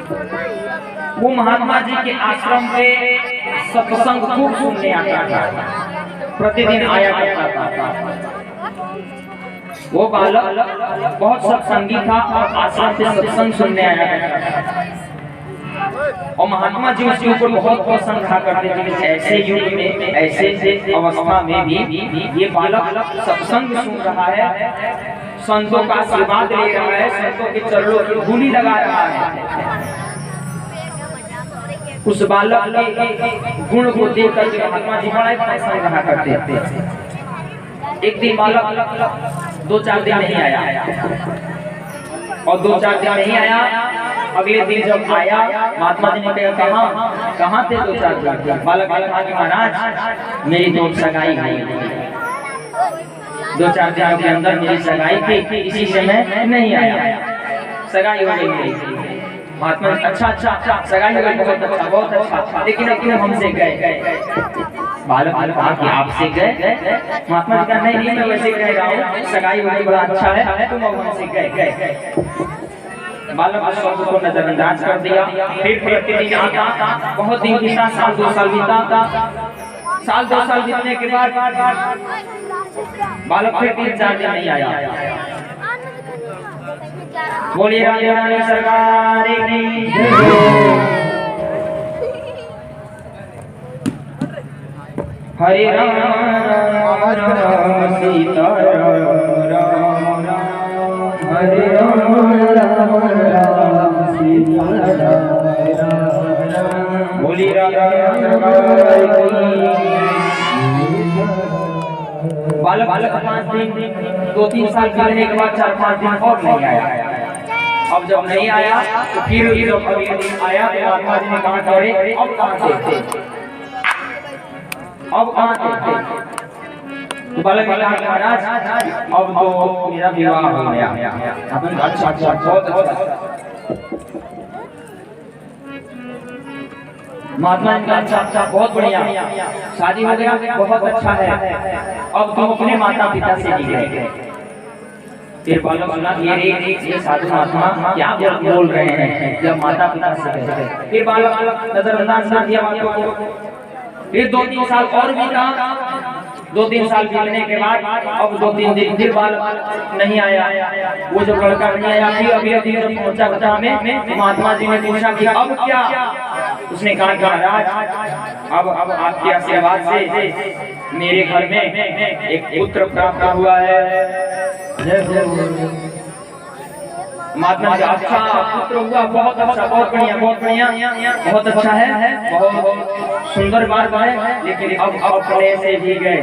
वो महात्मा जी के आश्रम पे सत्संग खूब सुनने आता था, प्रतिदिन आया करता था। वो बालक बहुत सत्संगी था और आश्रम से सत्संग सुनने आया करता था। और महात्मा जी उसके ऊपर बहुत पसंद रहा करते थे कि ऐसे युग में, ऐसे अवस्था में भी ये बालक सत्संग सुन रहा है, संतों का आशीर्वाद ले रहा है, संतों के चरणों की धूली लगा रहा है। उस बालक के गुण को देख कर महात्मा जी बड़ा पसंद रहा करते थे। एक दिन बालक 2-4 दिन नहीं आया और 2-4 दिन नहीं आया। अगले दिन जब आया, महात्मा जी ने कहा कहाँ थे 2-4 दिन? बालक ने कहा कि महाराज मेरी तो सगाई हुई, 2-4 दिन के अंदर मेरी सगाई थी, इसी से मैं नहीं आया, सगाई हो गई। महात्मा अच्छा सगाई हो गई, बहुत अच्छा, लेकिन अब तुम हमसे गए। बालक ने कहा कि आपसे गए? महात्मा जी कहा नहीं मैं वैसे कह रहा हूँ, सगाई हो गई बड़ा अच्छा है, तुम अब हमसे गए। बालक उस शब्द को नजरअंदाज कर दिया। फिर प्रतिदिन आता, बहुत दिन बीता, साल 2 साल बीता। साल 2 साल बीतने के बाद बालक फिर 3-4 दिन नहीं आया। बोलिए राधे रानी सरकार की जय। हरे राम राम सीता राम हरे राम सीता बोलिए राधे बालक 5 दिन 2-3 साल बीतने के बाद 4-5 दिन और नहीं आया। अब जब नहीं आया तो फिर अगले दिन आया तो महात्मा जी ने कहा अरे अब कहाँ थे? तो बालक ने कहा महाराज अब तो मेरा विवाह हो गया। अच्छा बहुत अच्छा। महात्मा जी का अच्छा बहुत बढ़िया, शादी हो गया, बहुत अच्छा है, अब तुम अपने माता पिता से मिले। फिर बालक सुना ये साधु महात्मा क्या बोल रहे हैं जब माता पिता से। फिर बालक नजरअंदाज कर दिया बात को। फिर 2-3 साल और बीता। 2-3 साल बीतने के बाद अब 2-3 दिन फिर बालक नहीं आया। वो जो लड़का नहीं आया, फिर अभी जब पहुंचा बता में महात्मा जी ने पूछा कि अब क्या? उसने कहा कि महाराज अब आपके आशीर्वाद से मेरे घर में एक पुत्र प्राप्त हुआ है। महात्मा जी अच्छा पुत्र हुआ, बहुत अच्छा, बहुत बढ़िया, बहुत अच्छा है, बहुत सुंदर बात है। लेकिन अब अपने से भी गए,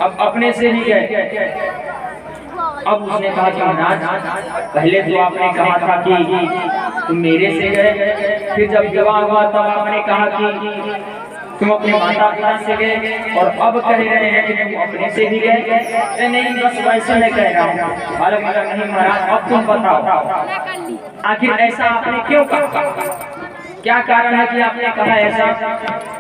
अब अपने से भी गए। अब उसने कहा कि महाराज पहले तो आपने कहा था कि तुम मेरे से गए, फिर जब विवाह हुआ तब आपने कहा कि तुम अपने माता पिता से गए, और अब कह रहे हैं कि तुम अपने से भी गए। नहीं बस वैसे मैं कह रहा हूँ। बालक नहीं महाराज अब तुम बताओ आखिर ऐसा आपने क्यों कहा, क्या कारण है कि आपने कहा ऐसा?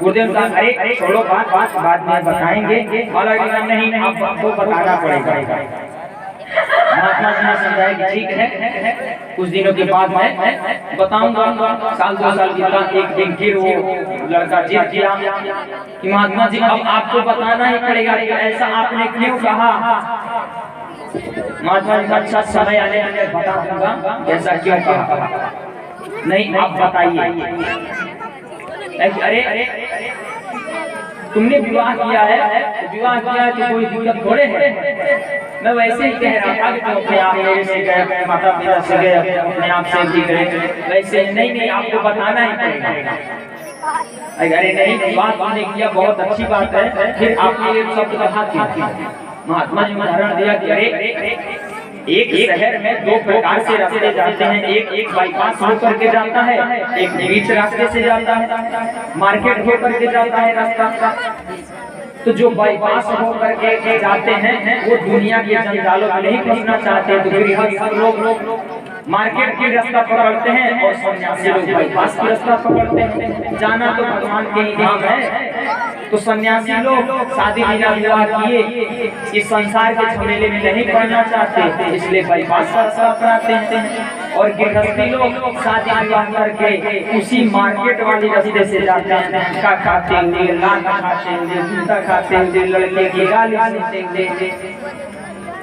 गुरुदेव साहब अरे छोड़ो बात बाद में बताएंगे। बालक नहीं आपको बताना पड़ेगा। महात्मा जी ने समझाया कि ठीक है, कुछ दिनों के बाद मैं बताऊंगा। साल 2 साल बीता। एक दिन फिर वो लड़का जिद किया कि महात्मा जी अब आपको बताना ही पड़ेगा कि ऐसा आपने क्यों कहा। महात्मा जी अच्छा समय आने बता दूंगा ऐसा क्यों कहा। नहीं आप बताइए। अरे तुमने विवाह किया है, विवाह किया है तो कोई दिक्कत थोड़े है। मैं वैसे ही कह रहा था कि तुम अपने आप मेरे से गए, माता पिता से गए, अपने आप से भी गए, वैसे नहीं आपको बताना ही पड़ेगा। अरे नहीं बात तुमने किया बहुत अच्छी बात है, फिर आपने ये शब्द कहा क्या? महात्मा जी उदाहरण दिया कि अरे एक शहर में 2 प्रकार से रास्ते जाते हैं, एक बाईपास होकर के जाता है, एक बीच रास्ते से जाता है, मार्केट होकर के जाता है रास्ता। तो जो बाईपास होकर के जाते हैं वो दुनिया के जंजालों में नहीं फंसना चाहते, तो फिर लोग मार्केट की रास्ता पकड़ते हैं और सन्यासी लोग बाईपास की रास्ता पकड़ते हैं। जाना तो भगवान के ही नाम है। तो सन्यासी लोग शादी बिना विवाह किए इस संसार के झमेले में नहीं पड़ना चाहते, इसलिए बाईपास का रास्ता अपनाते हैं। और गृहस्थी लोग शादी विवाह करके उसी मार्केट वाली रास्ते से जाते हैं। धक्का खाते हैं, लात खाते हैं, जूता खाते हैं, लड़के की गाली सुनते हैं।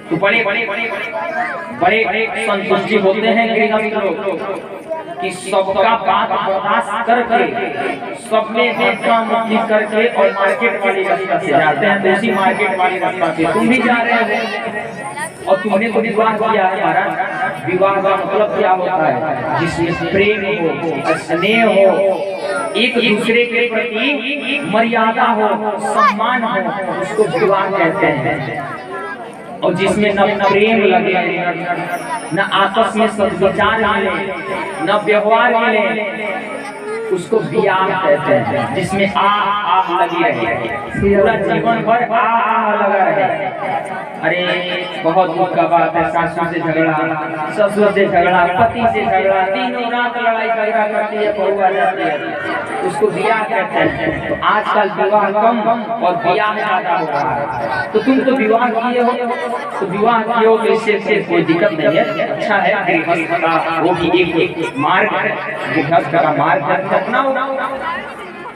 तो बड़े संतुष्टि होते हैं गृहस्थ लोग कि सबका बात बर्दाश्त करके सब में देखा मुक्ति करके और मार्केट वाली रास्ता से जाते हैं। तो उसी मार्केट वाली रास्ता से तुम भी जा रहे हो और तुमने तो विवाह किया है। हमारा विवाह का मतलब क्या होता है? जिसमें प्रेम हो, स्नेह हो, एक दूसरे के प्रति मर्यादा हो, सम्मान हो, उसको विवाह कहते हैं। और जिसमें न प्रेम लगे, न आपस में सद्विचार मिले, न व्यवहार मिले, उसको ब्याह कहते हैं। जिसमें आह लगी रहे, पूरा जीवन भर आह लगा रहे। अरे बहुत दुख का बात है, सासू से झगड़ा, ससुर से झगड़ा, पति से झगड़ा, तीनों रात लड़ाई झगड़ा करती है, बहू आ जाती है, उसको ब्याह कहते हैं। तो आजकल विवाह कम और ब्याह ज्यादा हो रहा है। तो तुम तो विवाह किए हो, तो विवाह किए हो तो इससे कोई दिक्कत नहीं है, अच्छा है। गृहस्थ का वो भी एक मार्ग है, गृहस्थ का मार्ग अपना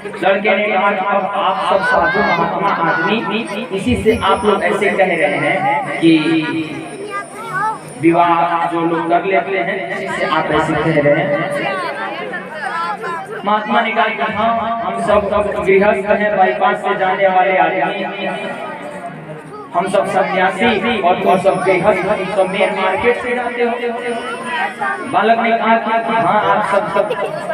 लड़के ने कहा कि अब आप सब साधु महात्मा आदमी, इसी से आप लोग ऐसे कह रहे हैं कि विवाह जो लोग कर लेते हैं, इसी से आप ऐसे कह रहे हैं। महात्मा ने कहा कि हाँ, हम सब गृहस्थ हैं, बाईपास से जाने वाले आदमी, हम सब सन्यासी और तुम सब गृहस्थ, तुम सब मेन मार्केट से जाते हो। बालक ने कहा कि हाँ, आप सब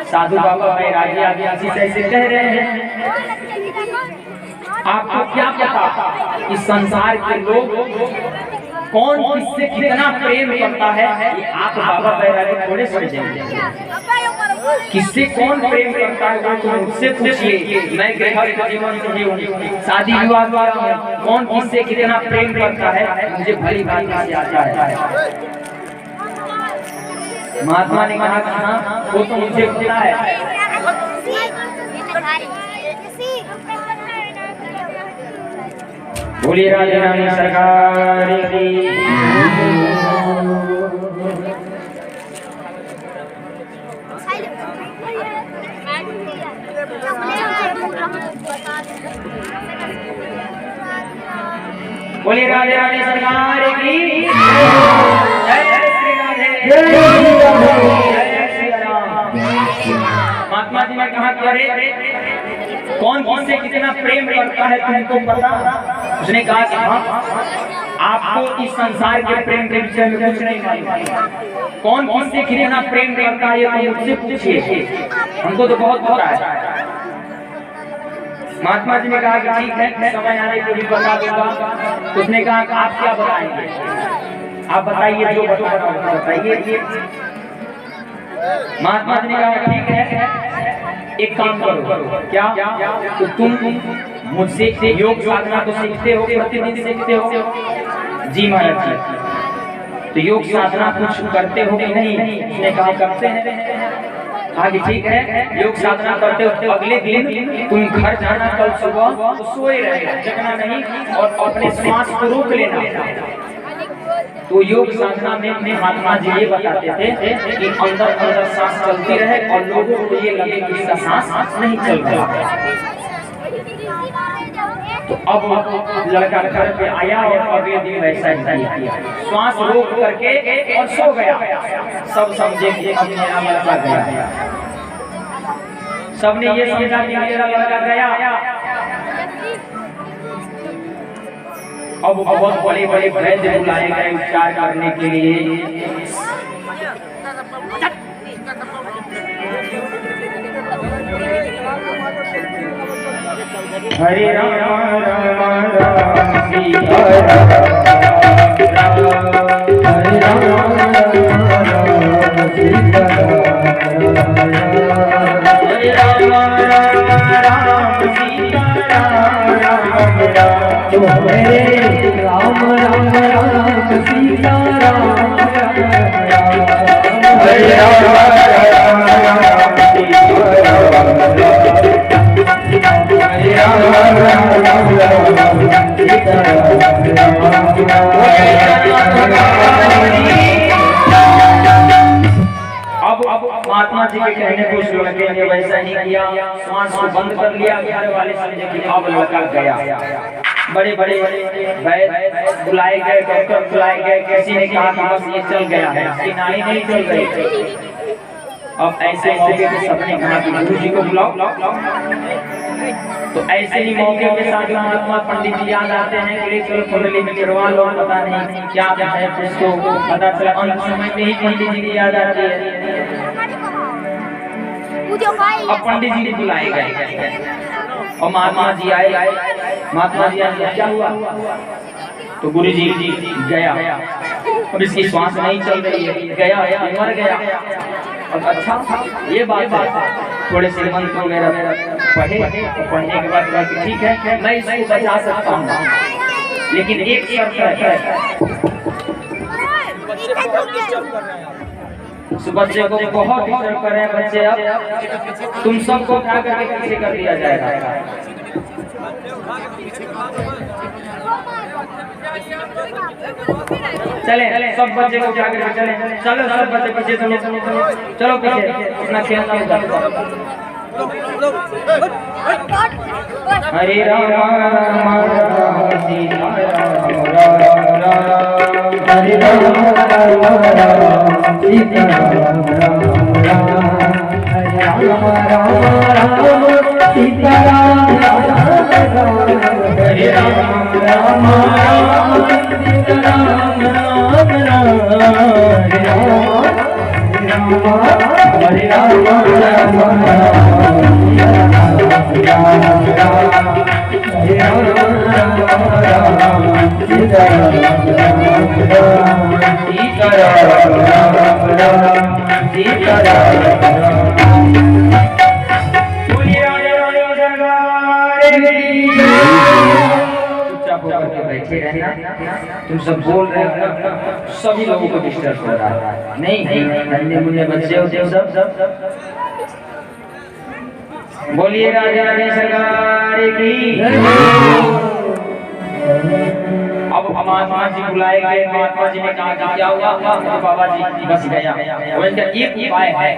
साधु बाबा बैरागी आदि ऐसे कह रहे हैं। आपको क्या पता कि संसार के लोग कौन किससे कितना प्रेम करता है? आप बाबा बैरागी थोड़े समझेंगे। किससे कौन प्रेम करता है वो तो मुझसे पूछिए। मैं गृहस्थ जीवन से हूँ, शादी विवाह में कौन किससे कितना प्रेम करता है मुझे भली भांति से आता है। महात्मा ने कहा कि हाँ, वो तो मुझे पता है। बोलिए राधे रानी सरकार की। बोलिए राधे रानी सरकार की। महात्मा जी ने कहा कि अरे कौन किससे कितना प्रेम करता है तुमको पता? उसने कहा कि हाँ, आपको इस संसार के प्रेम के विषय में कुछ नहीं मालूम। कौन किससे कितना प्रेम करता है ये तो मुझसे पूछिए, हमको तो बहुत पता है। महात्मा जी ने कहा कि ठीक है, समय आने को भी बता दूंगा। उसने कहा कि आप क्या बताएंगे? आप बताइए, जो बताइए। महात्मा जी ने कहा ठीक है, एक काम करो। क्या? तो तुम मुझसे योग साधना तो सीखते हो, प्रतिदिन सीखते हो? जी महाराज जी। तो योग साधना कुछ करते हो कि नहीं? उसने कहा करते हैं। आगे ठीक है, योग साधना करते हो, अगले दिन तुम घर जाना, कल सुबह तो सोए रहेगा, जगना नहीं, और अपने श्वास को रोक लेना। तो योग साधना में महात्मा जी ये बताते थे कि अंदर अंदर सांस चलती रहे और लोगों को ये लगे कि इसका सांस नहीं चल रहा है। तो अब लड़का घर पे आया और अगले दिन वैसा ही किया, श्वास रोक करके और सो गया। सब समझे कि अब मेरा लड़का गया। सबने ये समझा कि मेरा लड़का गया। अब बहुत बड़े बड़े वैद्य बुलाए गए उपचार करने के लिए। हरे राम राम राम सीता हरे राम राम सीता हरे राम राम सीता राम राम सीता राम हरे राम राम सीता राम महात्मा जी के कहने को उस लड़के ने वैसा ही किया, श्वास को बंद कर लिया। घर वाले समझे कि अब लड़का गया। बड़े बड़े वैद्य बुलाए गए, डॉक्टर बुलाए गए, किसी ने कहा कि बस ये चल गया है, इसकी नाड़ी नहीं चल रही। अब ऐसे मौके पे सबने कहा कि गुरु जी को बुलाओ। तो ऐसे ही मौके पे साथ महात्मा पंडित जी याद आते हैं कि चलो कुंडली में करवा लो, पता नहीं क्या है, उसको पता चला अंत समय में ही पंडित जी की याद आती है। अब पंडित जी बुलाए गए और महात्मा जी आए। महात्मा जी आए, क्या हुआ? तो गुरु जी गया, अब इसकी श्वास नहीं चल रही है, गया मर गया। अब अच्छा ये बात है, थोड़े से मंत्र वगैरह पढ़े, पढ़ने के बाद ठीक है मैं इसको बचा सकता हूँ, लेकिन एक शर्त है। उस बच्चे को बहुत डिस्टर्ब कर रहे हैं बच्चे, अब तुम सबको उठा करके पीछे कर दिया जाएगा। चले सब बच्चे को उठा करके चले, चलो सब बच्चे पीछे चलो पीछे, अपना खेल हरे राम राम राम सीता राम राम, हरे राम राम राम सीता राम राम, हरे राम राम सीता राम राम, हरे राम राम सीता राम राम, हरे राम बैठे रहना, तुम सब बोल रहे हो ना, सभी लोगों को डिस्टर्ब हो रहा है। नहीं नन्हे मुन्ने बच्चे होते हो सब। बोलिए राजा रानी सरकार की। अब महात्मा जी बुलाए गए, महात्मा जी ने कहा कि क्या हुआ? तो बाबा जी बस गया। उनका एक उपाय है,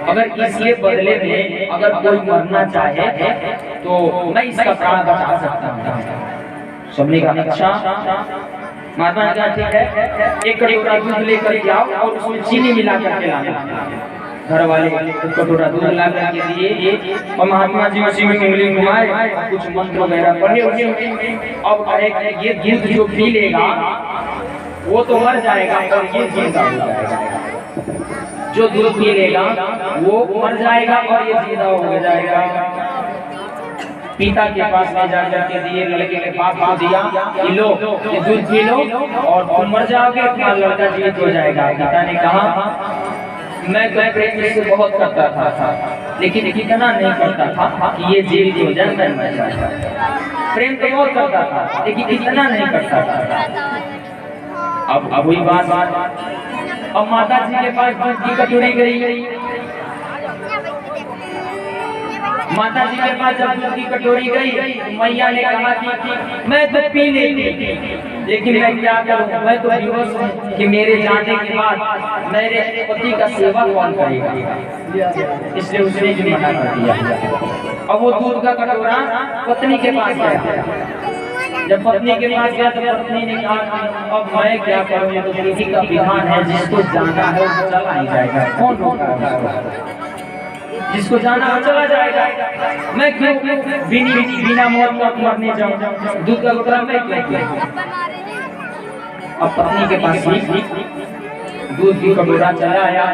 अगर इसके बदले में अगर कोई मरना चाहे तो मैं इसका प्राण बचा सकता हूँ। सबने कहा अच्छा। महात्मा जी कहा ठीक है, एक कटोरा दूध लेकर के आओ और उसमें चीनी मिला करके लाना। घर वाले कटोरा दूध ला करके दिए और महात्मा जी उसी में उंगली घुमाए, कुछ मंत्र वगैरह पढ़े। अब कहे ये दूध जो पी लेगा वो तो मर जाएगा और ये जिंदा हो जाएगा। जो दूध पी लेगा वो मर जाएगा और ये जिंदा हो जाएगा। पिता के पास ले जा करके दिए, लड़के के बाप को दिया कि लो ये दूध पी लो और तुम मर जाओगे, तुम्हारा लड़का जीवित हो जाएगा। पिता ने कहा मैं तो प्रेम से बहुत करता था, लेकिन इतना नहीं करता था कि ये जीवित हो जाए, मैं मर जाऊं। प्रेम तो बहुत करता था लेकिन इतना नहीं करता था। अब वही बात, अब माता जी के पास दूध की कटोरी गई। माता जी के पास जब दूध की कटोरी गई, मैया ने कहा कि मैं तो पी लेती, लेकिन मैं क्या करूं, मैं तो विवश हूं कि मेरे जाने के बाद मेरे पति का सेवा कौन करेगा, इसलिए उसने भी मना कर दिया। अब वो दूध का कटोरा पत्नी के पास गया। जब पत्नी के पास गया तो पत्नी ने कहा अब मैं क्या करूं, ये तो विधि का विधान है, जिसको जाना है वो चला ही जाएगा, कौन रोका? जिसको जाना हो चला जाएगा, मैं क्यों बिना मौत का मरने जाऊं? दूध का कटोरा मैं क्यों? अब पत्नी के पास दूध की कटोरा चला आया।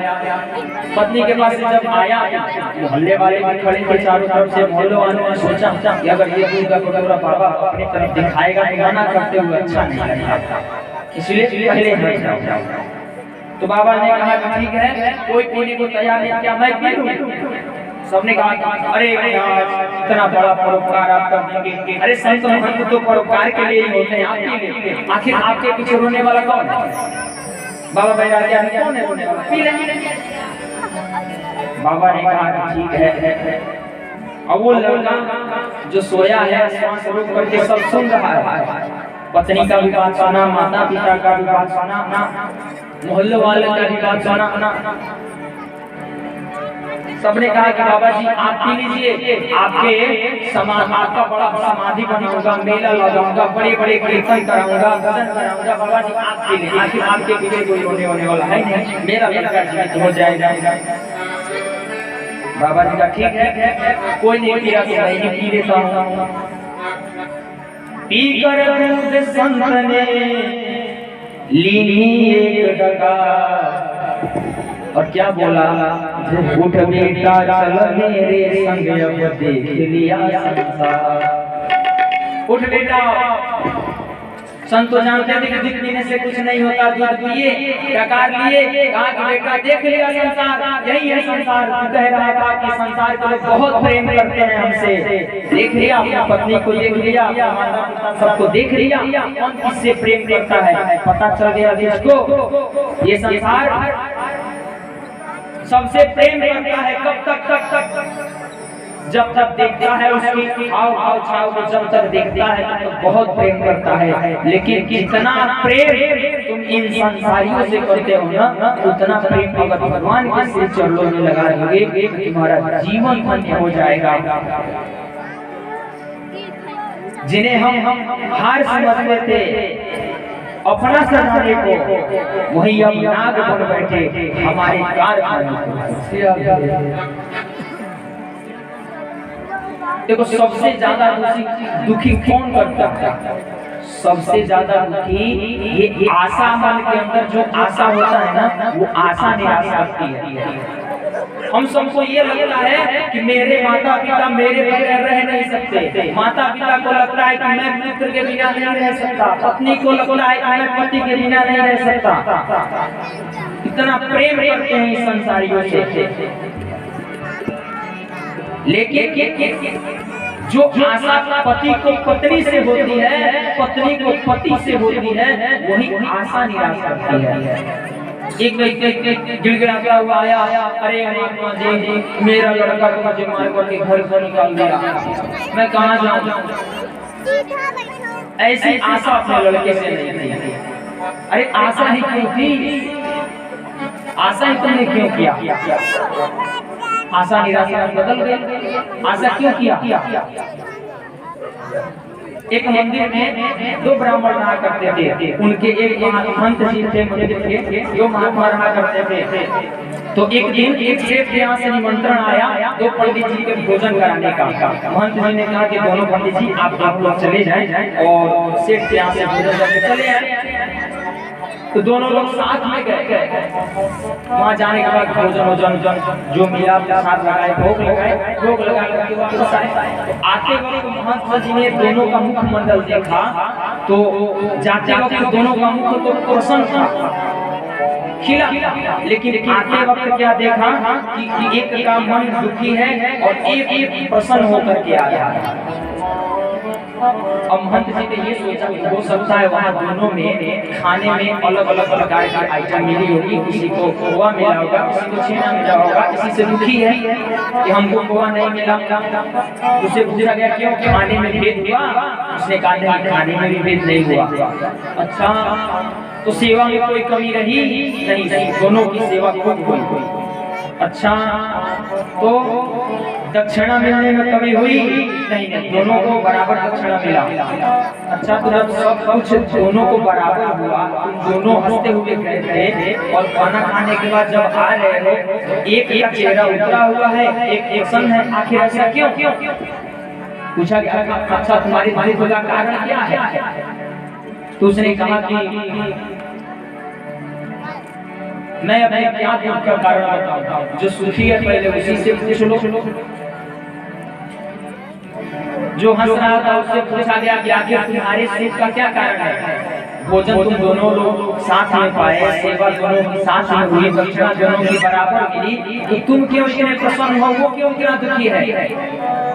पत्नी के पास जब आया, मोहल्ले वाले भी खड़े थे चारों तरफ से। मोहल्ले वालों ने सोचा कि अगर ये दूध का कटोरा बाबा अपनी तरफ दिखाएगा तो मना करते हुए अच्छा नहीं लगेगा, इसलिए पहले हट जाओ। तो बाबा ने कहा कि ठीक है, कोई पीने को तैयार नहीं किया, मैं पी लूं। सबने कहा अरे इतना बड़ा परोपकार आप कर देंगे, अरे संत महंत तो परोपकार के लिए ही होते हैं, आप पी लेंगे, आखिर आपके पीछे रोने वाला कौन है? बाबा बैरागिया कौन है रोने वाला? पी लेंगे। बाबा ने कहा ठीक है। अब वो लड़का जो सोया है श्वास रोक करके सब सुन रहा है, पत्नी का भी बात सुना, माता पिता का भी बात सुना, मोहल्ले वाले का भी बात सुना। सबने कहा कि बाबा जी आप पी लीजिए, आपके आपका बड़ा समाधि बनाऊंगा, मेला लगाऊंगा, बड़े बड़े कीर्तन कराऊंगा, भजन कराऊंगा, बाबा जी आप पी लीजिए, आखिर आपके पीछे कोई होने वाला है नहीं, मेरा लड़का जीवित हो जाएगा। बाबा जी का ठीक है, कोई नहीं पीरा तो मैं ही पी लेता हूँ। पी कर दूध संत ने ली एक डगा, और क्या बोला, उठ बेटा चल मेरे संग अब देख लिया संसार। उठ बेटा, संत तो जानते थे कि दूध पीने से कुछ नहीं होता, दूध पिए, डकार लिए, कहा कि बेटा देख लिया संसार, यही है संसार। तू कह रहा था कि संसार को लोग बहुत प्रेम करते हैं हमसे, देख लिया, अपनी पत्नी को देख लिया, माता पिता सबको देख लिया, कौन किससे प्रेम करता है पता चल गया जिसको। ये संसार सबसे प्रेम करता है कब तक जब तक देखता है उसकी हाव भाव छाव को, जब तक देखता है तब तो बहुत प्रेम करता है। लेकिन कितना प्रेम तुम इन संसारियों से करते हो ना, उतना प्रेम अगर भगवान के श्री चरणों में लगा दोगे तुम्हारा जीवन धन्य हो जाएगा। जिन्हें हम हार समझते थे अपना सजाने को, वही अब नाग बन बैठे हमारे कार। देखो सबसे ज्यादा दुखी कौन करता है? सबसे ज्यादा दुखी ये आशा, मन के अंदर जो आशा होता है ना, वो आशा निराश करती है। हम सबको ये लगता है कि मेरे माता पिता मेरे बगैर रह नहीं सकते, माता पिता को लगता है कि मैं पुत्र के बिना नहीं रह सकता, पत्नी को लगता है कि मैं पति के बिना नहीं रह सकता। इतना प्रेम करते हैं इस संसारियों से। लेकिन जो आशा पति को पत्नी से होती है, पत्नी को पति से होती है, वही आशा निराश करती है। एक गिड़गिड़ाता हुआ आया, अरे महात्मा जी मेरा लड़का को मुझे मार करके घर से निकाल दिया, मैं कहाँ जाऊँ? ऐसी आशा अपने लड़के से नहीं थी। अरे आशा ही क्यों थी? आशा ही तुमने क्यों किया? आशा निराशा बदल गई। आशा क्यों किया? एक मंदिर में दो ब्राह्मण रहा करते थे, उनके एक महंत जी थे मंदिर के, जो महात्मा रहा करते थे। तो एक दिन एक सेठ के यहाँ से निमंत्रण आया दो पंडित जी के भोजन कराने का। महंत जी ने कहा कि दोनों पंडित जी आप लोग चले जाएं और सेठ के यहाँ से भोजन करके चले आए। तो दोनों लोग साथ में गए। वहाँ जाने के बाद भोजन जो मिला साथ लगाए, भोग लगाए, आते वक्त महंत जी ने दोनों का मुखमंडल देखा, तो जाते वक्त दोनों का मुख तो प्रसन्न था, खिला, लेकिन आते वक्त क्या देखा कि एक का मन दुखी है और एक प्रसन्न होकर के आया है। अब महंत जी ने ये सोचा कि हो सकता है वहाँ दोनों में खाने में अलग अलग प्रकार की आइटम मिली होगी, किसी को खोआ मिला होगा, किसी को छेना मिला होगा, किसी से दुखी है कि हमको खोआ नहीं मिला। उससे पूछा गया क्यों, खाने में भेद हुआ? उसने कहा नहीं, खाने में भी भेद नहीं हुआ। अच्छा, तो सेवा में कोई कमी रही नहीं, दोनों की सेवा खूब हुई। अच्छा, तो दक्षिणा मिलने में कमी हुई नहीं, दोनों को बराबर दक्षिणा मिला। अच्छा, तो जब सब कुछ दोनों को बराबर हुआ, तुम दोनों हंसते हुए गए थे और खाना खाने के बाद जब आ रहे हो एक का चेहरा उतरा हुआ है, एक एक्शन है, आखिर ऐसा क्यों? पूछा गया अच्छा तुम्हारी दुख का कारण क्या है? तो उसने कहा कि मैं अपने क्या दुख का कारण बताता हूँ, जो सुखी है पहले उसी से पूछ लो। जो हंस रहा था उससे पूछा गया कि आखिर तुम्हारे सुख का क्या कारण है? भोजन तुम दोनों लोग साथ में पाए, सेवा दोनों की साथ में हुई, दक्षिणा दोनों की बराबर मिली, तो तुम क्यों इतने प्रसन्न हो, वो क्यों इतना दुखी है?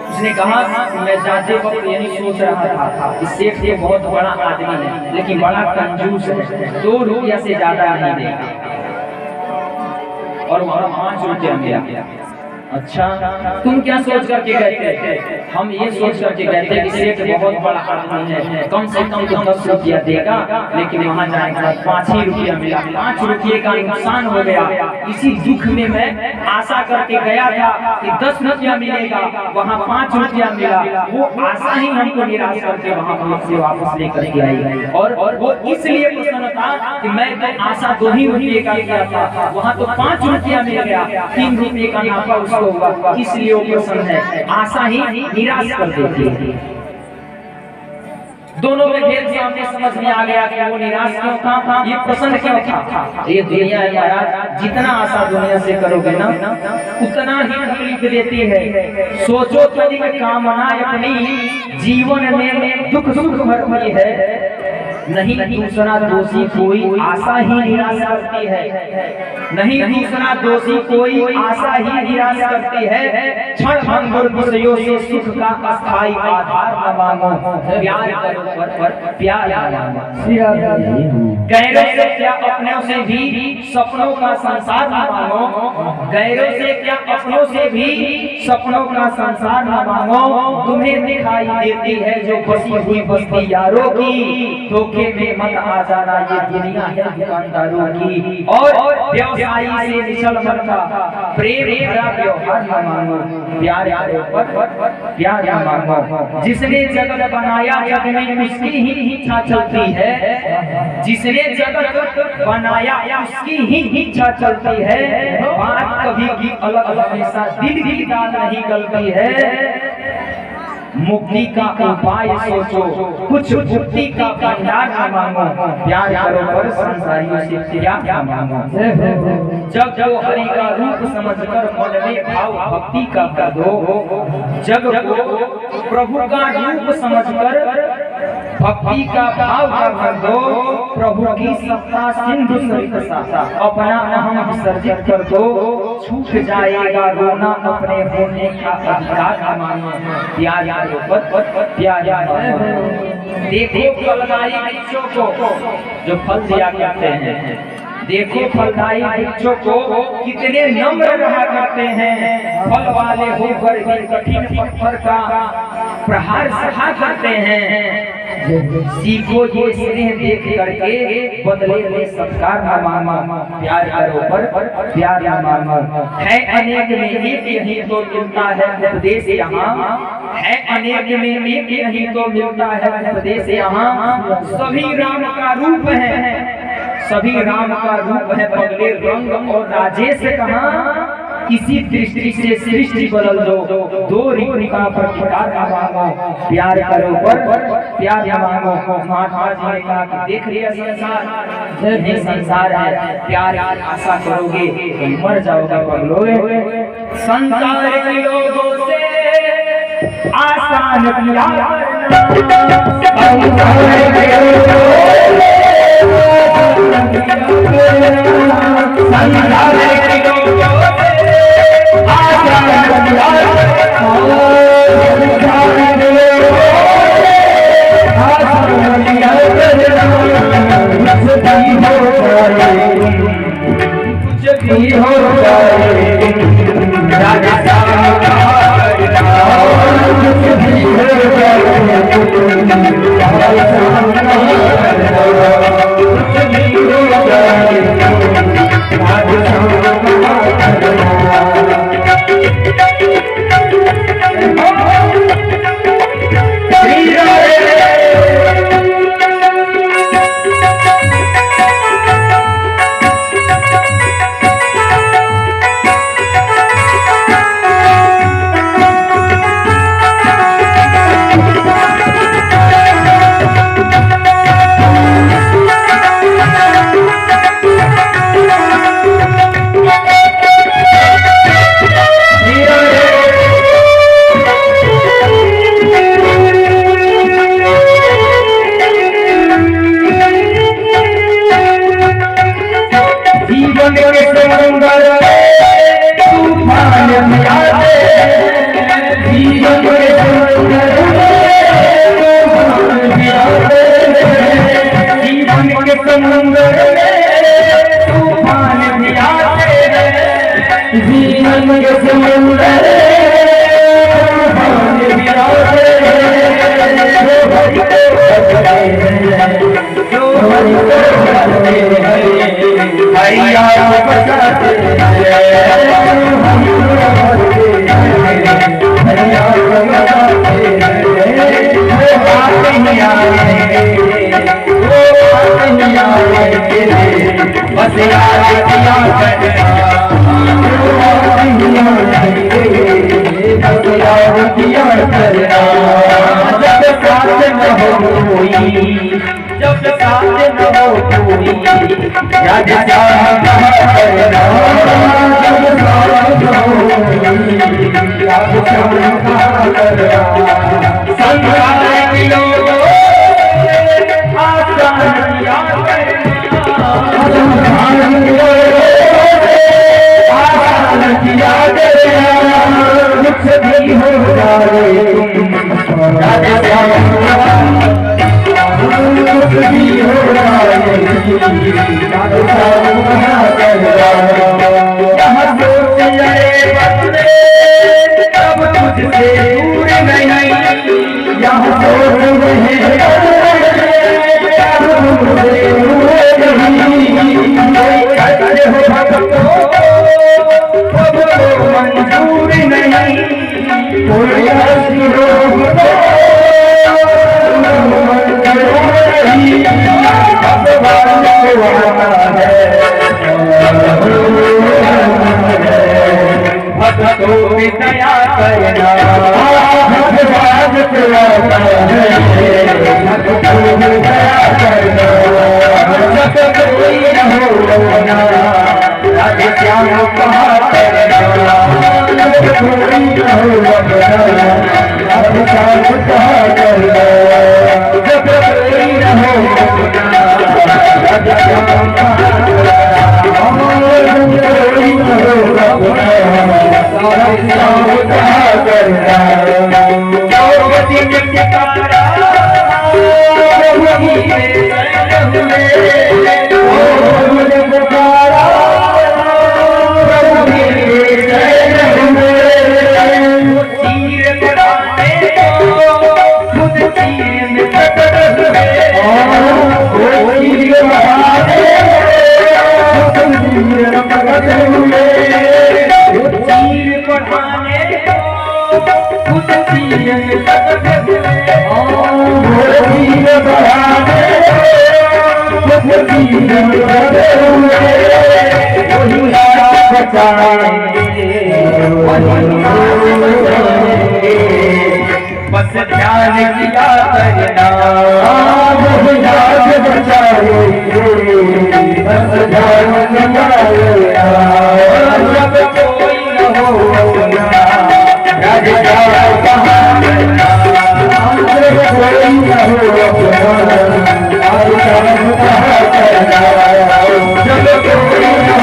उसने कहा मैं जाते वक्त यही सोच रहा था कि सेठ ये बहुत बड़ा आदमी है, लेकिन बड़ा कंजूस है, 2 रुपया से ज्यादा नहीं देगा और वहाँ 5 रुपया मिला। अच्छा, तुम क्या सोच करके गए थे? हम ये सोच करके गए थे कि सेठ बहुत बड़ा आदमी है, कम से कम तो 10 रुपया देगा, लेकिन वहाँ जाएगा 5 ही रुपया मिला, 5 रुपये का नुकसान हो गया। इसी दुख में मैं आशा करके गया था कि 10 रुपया मिलेगा, वहाँ 5 रुपया मिला। वो आशा ही हमको निराश करके वहाँ से वापस लेकर के आई, और वो इसलिए प्रसन्न था कि मैं तो आशा 2 ही रुपये का किया था, वहाँ तो 5 रुपया मिल गया, 3 रुपये का नाफा उसको हुआ, इसलिए वो प्रसन्न है। आशा ही निराश कर देती है। दोनों में भेद सामने समझ में आ गया कि वो निराश क्यों था, ये प्रसन्न क्यों था। ये दुनिया है महाराज, जितना आशा दुनिया से करोगे ना उतना ही तकलीफ देती है। सोचो तो कामना अपनी जीवन में दुख सुख भरती है, नहीं दूसरा दोषी कोई आशा ही निराश करती है, नहीं दूसरा दोषी कोई आशा ही निराश करती है। क्षण भंगुर विषयों से सुख का अस्थायी आधार न मांगो, प्यार करो पर प्यार न मांगो। गैरों से क्या अपनों से भी सपनों का संसार न मांगो, गैरों से क्या अपनों से भी सपनों का संसार न मांगो। तुम्हें दिखाई देती है जो बसी हुई बस्ती यारों की, धोखे में मत आ जाना, ये दुनिया है दुकानदारों की। और व्यवसायी से निश्चल मन का प्रेम भरा व्यवहार न मांगो, प्यार प्यार न मांगो। जिसने जगत बनाया जग में उसकी ही इच्छा चलती है, जिसने जगत बनाया उसकी ही इच्छा चलती है। बात कभी की अलग हमेशा दिल की दाल नहीं गलती है। मुक्ति का उपाय सोचो, कुछ मुक्ति का भंडार न मांगो, प्यार करो पर संसारियों से क्या मांगो। जब जो हरि का रूप समझकर मन में भाव भक्ति का कर दो, जब को प्रभु का रूप समझकर भक्ति का भाव कर दो, प्रभु की सत्ता सिंधु सरित सा अपना अहम विसर्जित कर दो, छूट जाएगा रोना अपने होने का अधिकार मानो, प्यार प्यार देखो फलदायी वृक्षों को जो फल दिया करते हैं, देखो फलदायी वृक्षों को कितने नम्र रहा करते हैं, फल वाले होकर भी कठिन पत्थर का प्रहार सहा करते हैं। सीखो ये स्नेह देख करके बदले में सत्कार न मांगो, प्यार करो पर प्यार न मांगो। है अनेक में एक यही तो मिलता है उपदेश यहाँ, है अनेक में एक यही तो मिलता है उपदेश यहाँ। सभी राम का रूप है, सभी राम का रूप है, बदले रंग और राजेश कहाँ। इसी दृष्टि से सृष्टि बदल दो, दो ऋतु का प्रतिकार न मांगो, प्यार करो पर प्यार न मांगो। महात्मा जी ने कहा कि देख लिया संसार, ये संसार है, प्यार आशा करोगे तो मर जाओगे पगलोगे। संसार के लोगों से आसान प्यार जब साथ न हो पूरी याद करना दया करना कोई न हो राधे श्याम कहा करना कोई न हो राधे श्याम कहा करना जब कोई न हो राधे श्याम कहा बस ध्यान किया करना बस ध्यान जब कोई न हो राधे श्याम कहा करना कोई न हो राधे श्याम कहा करना जब कोई न हो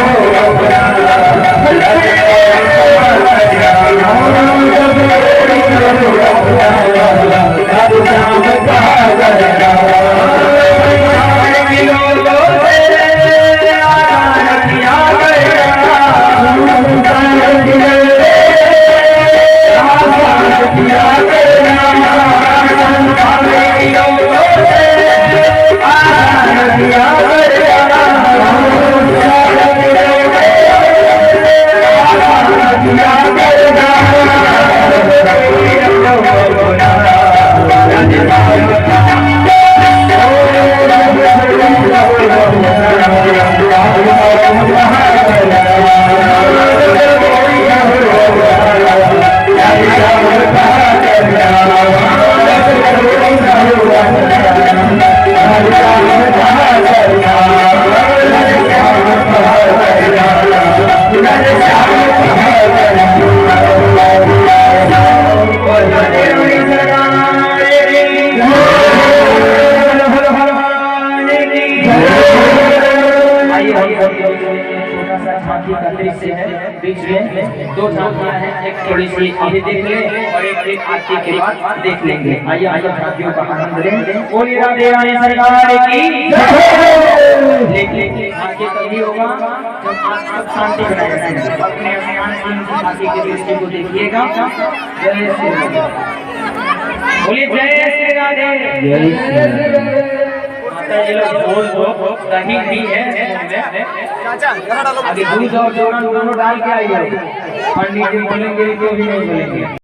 बीच में दो झांकियां हैं, एक थोड़ी सी अभी देख लें और एक आरती के बाद देख लेंगे। आइए आइए झांकियों का आनंद लें। बोलिए राधे रानी सरकार की। लेकिन झांकी तभी होगा जब आप शांति बनाए रखेंगे। अपने झांकी के दृष्टि को देखिएगा। जय श्री राधे। बोलिए जय श्री राधे। ये लोग बोल दही भी है, अभी दूध और दोनों डाल के आइए। पंडित जी बोलेंगे तो भी नहीं बोलेंगे।